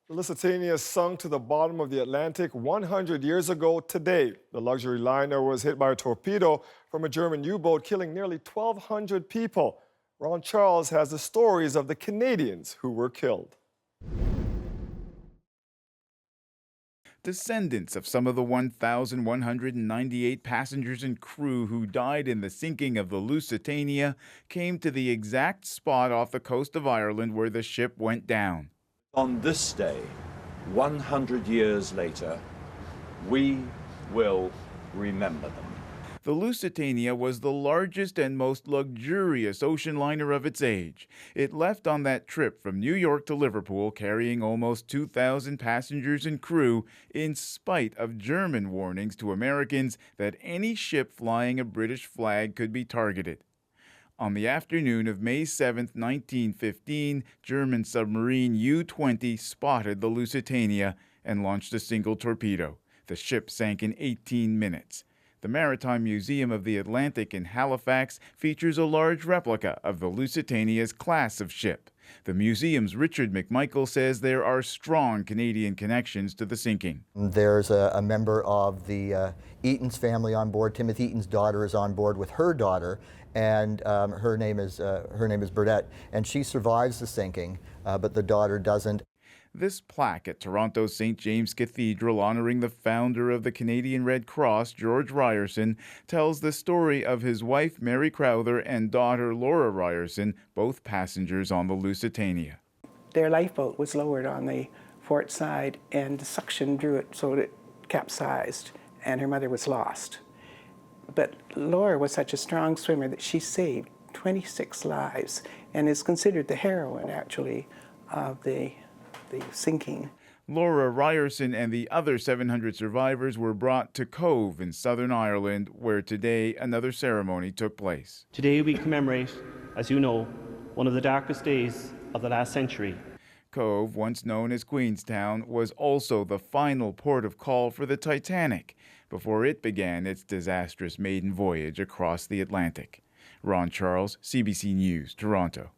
The Lusitania sunk to the bottom of the Atlantic 100 years ago today. The luxury liner was hit by a torpedo from a German U-boat, killing nearly 1,200 people. Ron Charles has the stories of the Canadians who were killed. Descendants of some of the 1,198 passengers and crew who died in the sinking of the Lusitania came to the exact spot off the coast of Ireland where the ship went down. On this day, 100 years later, we will remember them. The Lusitania was the largest and most luxurious ocean liner of its age. It left on that trip from New York to Liverpool carrying almost 2,000 passengers and crew in spite of German warnings to Americans that any ship flying a British flag could be targeted. On the afternoon of May 7, 1915, German submarine U-20 spotted the Lusitania and launched a single torpedo. The ship sank in 18 minutes. The Maritime Museum of the Atlantic in Halifax features a large replica of the Lusitania's class of ship. The museum's Richard McMichael says there are strong Canadian connections to the sinking. There's a member of the Eaton's family on board. Timothy Eaton's daughter is on board with her daughter, and her name is Burdette, and she survives the sinking, but the daughter doesn't. This plaque at Toronto's St. James Cathedral honoring the founder of the Canadian Red Cross, George Ryerson, tells the story of his wife Mary Crowther and daughter Laura Ryerson, both passengers on the Lusitania. Their lifeboat was lowered on the port side and the suction drew it so it capsized and her mother was lost. But Laura was such a strong swimmer that she saved 26 lives and is considered the heroine, actually, of the sinking. Laura Ryerson and the other 700 survivors were brought to Cove in Southern Ireland, where today another ceremony took place. Today we commemorate, as you know, one of the darkest days of the last century. Cove, once known as Queenstown, was also the final port of call for the Titanic before it began its disastrous maiden voyage across the Atlantic. Ron Charles, CBC News, Toronto.